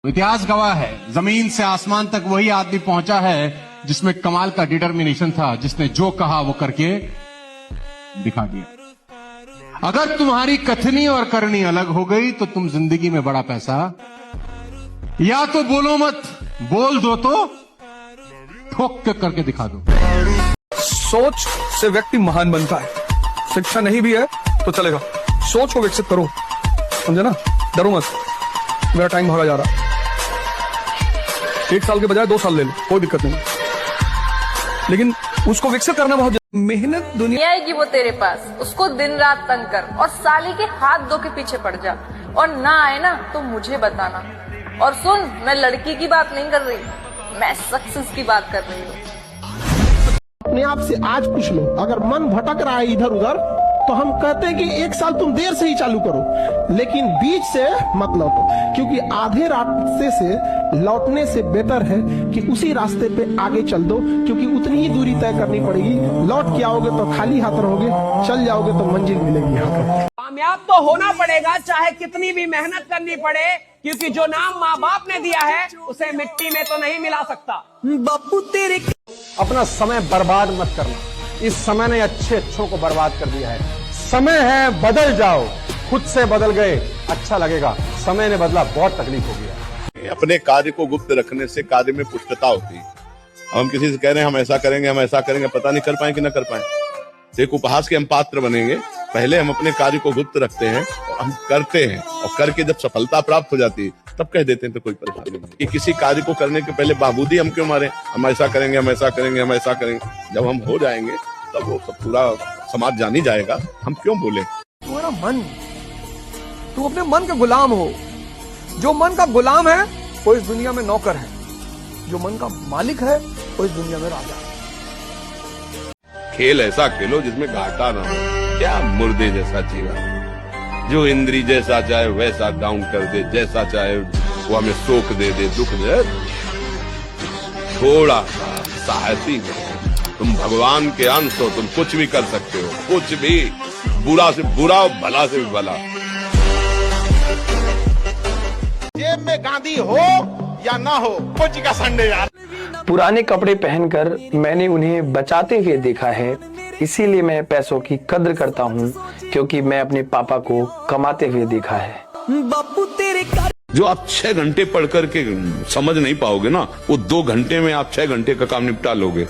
इतिहास गवाह है, जमीन से आसमान तक वही आदमी पहुंचा है जिसमें कमाल का डिटर्मिनेशन था, जिसने जो कहा वो करके दिखा दिया। अगर तुम्हारी कथनी और करनी अलग हो गई तो तुम जिंदगी में बड़ा पैसा या तो बोलो मत, बोल दो तो ठोक के करके दिखा दो। सोच से व्यक्ति महान बनता है। शिक्षा नहीं भी है तो चलेगा, सोच को विकसित करो, समझे ना। डरो मत, मेरा टाइम भागा जा रहा, 1 साल के बजाय 2 साल ले लो, कोई दिक्कत नहीं, लेकिन उसको विकसित करना बहुत मेहनत। दुनिया आएगी वो तेरे पास, उसको दिन रात तंग कर और साली के हाथ धो के पीछे पड़ जा, और ना आए ना तो मुझे बताना। और सुन, मैं लड़की की बात नहीं कर रही, मैं सक्सेस की बात कर रही हूँ। अपने आप से आज पूछ लो, अगर मन भटक रहा है इधर उधर तो हम कहते हैं कि 1 साल तुम देर से ही चालू करो, लेकिन बीच से मत लौटो, क्योंकि आधे रास्ते से लौटने से बेटर है कि उसी रास्ते पे आगे चल दो, क्योंकि उतनी ही दूरी तय करनी पड़ेगी। लौट के आओगे तो खाली हाथ रहोगे, चल जाओगे तो मंजिल मिलेगी यहाँ पर। कामयाब तो होना पड़ेगा, चाहे कितनी भी मेहनत करनी पड़े, क्योंकि जो नाम माँ बाप ने दिया है उसे मिट्टी में तो नहीं मिला सकता। बापू तेरे अपना समय बर्बाद मत करना, इस समय ने अच्छों को बर्बाद कर दिया है। समय है, बदल जाओ, खुद से बदल गए, अच्छा लगेगा। समय ने बदला, बहुत तकलीफ हो गया। अपने कार्य को गुप्त रखने से कार्य में पुष्टता होती है। हम किसी से कह रहे हैं हम ऐसा करेंगे, हम ऐसा करेंगे, पता नहीं कर पाए कि ना कर पाए। एक उपहास के हम पात्र बनेंगे। पहले हम अपने कार्य को गुप्त रखते हैं और हम करते हैं, और करके जब सफलता प्राप्त हो जाती है तब कह देते हैं तो कोई परेशानी नहीं। कि किसी कार्य को करने के पहले बाबूदी हम क्यों मारे, हम ऐसा करेंगे, हम ऐसा करेंगे, हम ऐसा करेंगे। जब हम हो जाएंगे तब वो सब पूरा समाज जान ही जाएगा, हम क्यों बोले। तुम्हारा मन, तुम अपने मन के गुलाम हो। जो मन का गुलाम है वो इस दुनिया में नौकर है, जो मन का मालिक है वो इस दुनिया में राजा है। खेल ऐसा खेलो जिसमें घाटा ना हो। क्या मुर्दे जैसा जीवन, जो इंद्री जैसा चाहे वैसा डाउन कर दे, जैसा चाहे वो हमें सोख दे दे, दुख दे। थोड़ा सा साहसी हो, तुम भगवान के अंश हो, तुम कुछ भी कर सकते हो, कुछ भी, बुरा से बुरा, भला से भी भला। जेब में गांधी हो या ना हो, कुछ का संडे यार। पुराने कपड़े पहनकर मैंने उन्हें बचाते हुए देखा है, इसीलिए मैं पैसों की कद्र करता हूँ, क्योंकि मैं अपने पापा को कमाते हुए देखा है। बापू तेरे जो आप 6 घंटे पढ़ करके समझ नहीं पाओगे ना, वो 2 घंटे में आप 6 घंटे का काम निपटा लोगे।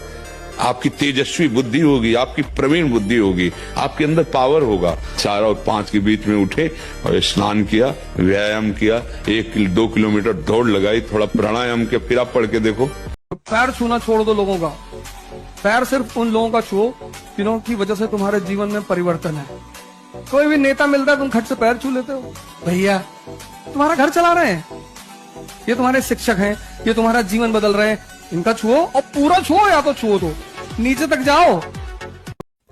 आपकी तेजस्वी बुद्धि होगी, आपकी प्रवीण बुद्धि होगी, आपके अंदर पावर होगा। 4 और 5 के बीच में उठे और स्नान किया, व्यायाम किया, 1-2 किलोमीटर दौड़ लगाई, थोड़ा प्राणायाम किया, फिर आप पढ़ के देखो। पैर छूना छोड़ दो लोगों का, पैर सिर्फ उन लोगों का छुओ जिनकी वजह से तुम्हारे जीवन में परिवर्तन है। कोई भी नेता मिलता है, तुम खट से पैर छू लेते हो। भैया तुम्हारा घर चला रहे हैं, ये तुम्हारे शिक्षक हैं, ये तुम्हारा जीवन बदल रहे हैं, इनका छुओ और पूरा छुओ, या तो छुओ तो नीचे तक जाओ।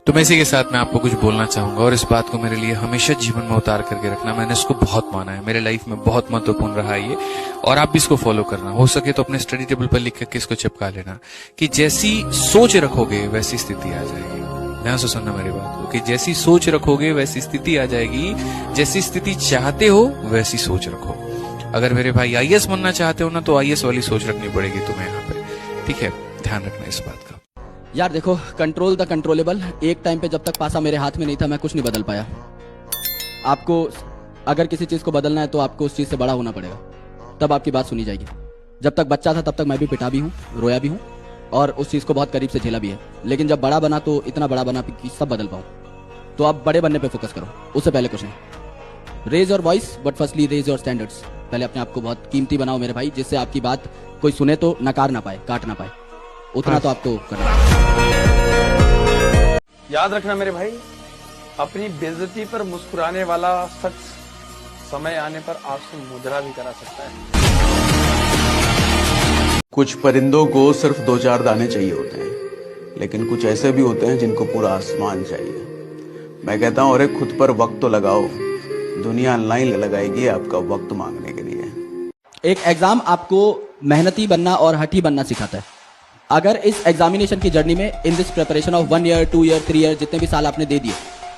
तो मैं इसी के साथ मैं आपको कुछ बोलना चाहूंगा, और इस बात को मेरे लिए हमेशा जीवन में उतार करके रखना। मैंने इसको बहुत माना है, मेरे लाइफ में बहुत महत्वपूर्ण रहा है ये, और आप भी इसको फॉलो करना। हो सके तो अपने स्टडी टेबल पर लिख करके इसको चिपका लेना कि जैसी सोच रखोगे वैसी स्थिति आ जाएगी। ध्यान से सुनना मेरी बात को, कि जैसी सोच रखोगे वैसी स्थिति आ जाएगी, जैसी स्थिति चाहते हो वैसी सोच रखो। अगर मेरे भाई आईएएस बनना चाहते हो ना, तो आईएएस वाली सोच रखनी पड़ेगी तुम्हें यहाँ पे, ठीक है। ध्यान रखना इस बात का। यार देखो, कंट्रोल द कंट्रोलेबल। एक टाइम पे जब तक पासा मेरे हाथ में नहीं था, मैं कुछ नहीं बदल पाया। आपको अगर किसी चीज को बदलना है तो आपको उस चीज से बड़ा होना पड़ेगा, तब आपकी बात सुनी जाएगी। जब तक बच्चा था तब तक मैं भी पिटा भी हूँ, रोया भी हूँ, और उस चीज को बहुत करीब से झेला भी है। लेकिन जब बड़ा बना तो इतना बड़ा बना कि सब बदल पाऊँ। तो आप बड़े बनने पे फोकस करो, उससे पहले कुछ नहीं। Raise your voice but firstly raise your standards. पहले अपने आप को बहुत कीमती बनाओ मेरे भाई, जिससे आपकी बात कोई सुने तो नकार ना पाए, काट ना पाए। उतना तो आपको करना है। याद रखना मेरे भाई, अपनी बेइज्जती पर मुस्कुराने वाला शख्स समय आने पर आपसे मुजरा भी करा सकता है। कुछ परिंदों को सिर्फ 2-4 दाने चाहिए होते हैं, लेकिन कुछ ऐसे भी होते हैं जिनको पूरा आसमान चाहिए। मैं कहता हूँ, अरे खुद पर वक्त तो लगाओ, दुनिया लाइन लगाएगी आपका वक्त मांगने के लिए। एक एग्जाम आपको मेहनती बनना और हठी बनना सिखाता है। अगर इस एग्जामिनेशन की जर्नी में in this preparation of 1 year 2 year 3 year जितने भी साल आपने दे दिए,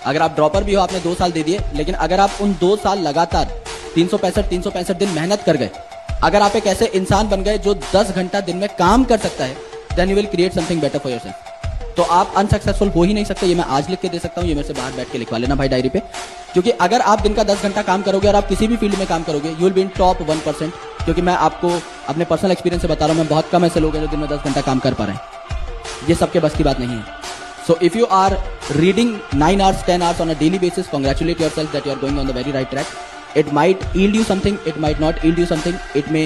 अगर आप ड्रॉपर भी हो, आपने 2 साल दे दिए, लेकिन अगर आप उन 2 साल लगातार 365 दिन मेहनत कर गए, अगर आप एक ऐसे इंसान बन गए जो 10 घंटा दिन में काम कर सकता है, then you will create something better for yourself. तो आप अनसक्सेसफुल हो ही नहीं सकते। ये मैं आज लिख के दे सकता हूँ, ये मेरे से बाहर बैठ के लिखवा लेना भाई डायरी पे। क्योंकि अगर आप दिन का 10 घंटा काम करोगे और आप किसी भी फील्ड में काम करोगे, you will be in top 1%। क्योंकि मैं आपको अपने पर्सनल एक्सपीरियंस से बता रहा हूँ, मैं बहुत कम ऐसे लोग हैं जो दिन में 10 घंटा काम कर पा रहे हैं। ये सबके बस की बात नहीं है। So if you are reading 9 hours, 10 hours on a daily basis, congratulate yourself that you are going on the very right track. It might yield you something, it might not yield you something. It may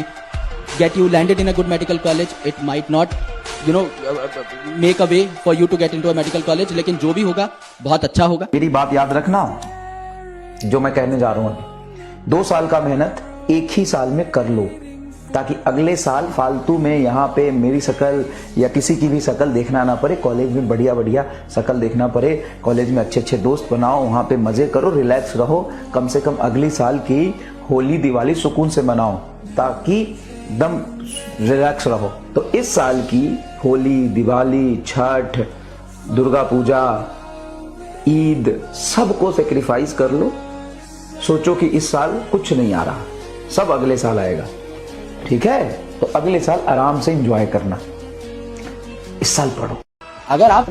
get you landed in a good medical college. It might not, make a way for you to get into a medical college. लेकिन जो भी होगा बहुत अच्छा होगा। मेरी बात याद रखना जो मैं कहने जा रहा हूँ। 2 साल का मेहनत एक ही साल में कर लो, ताकि अगले साल फालतू में यहाँ पे मेरी शकल या किसी की भी शकल देखना ना पड़े। कॉलेज में बढ़िया बढ़िया शकल देखना पड़े, कॉलेज में अच्छे अच्छे दोस्त बनाओ, वहाँ पे मजे करो, रिलैक्स रहो। कम से कम अगली साल की होली दिवाली सुकून से मनाओ, ताकि दम रिलैक्स रहो। तो इस साल की होली दिवाली, छठ, दुर्गा पूजा, ईद, सबको सेक्रीफाइस कर लो। सोचो कि इस साल कुछ नहीं आ रहा, सब अगले साल आएगा। ठीक है, तो अगले साल आराम से एंजॉय करना। इस साल पढ़ो। अगर आप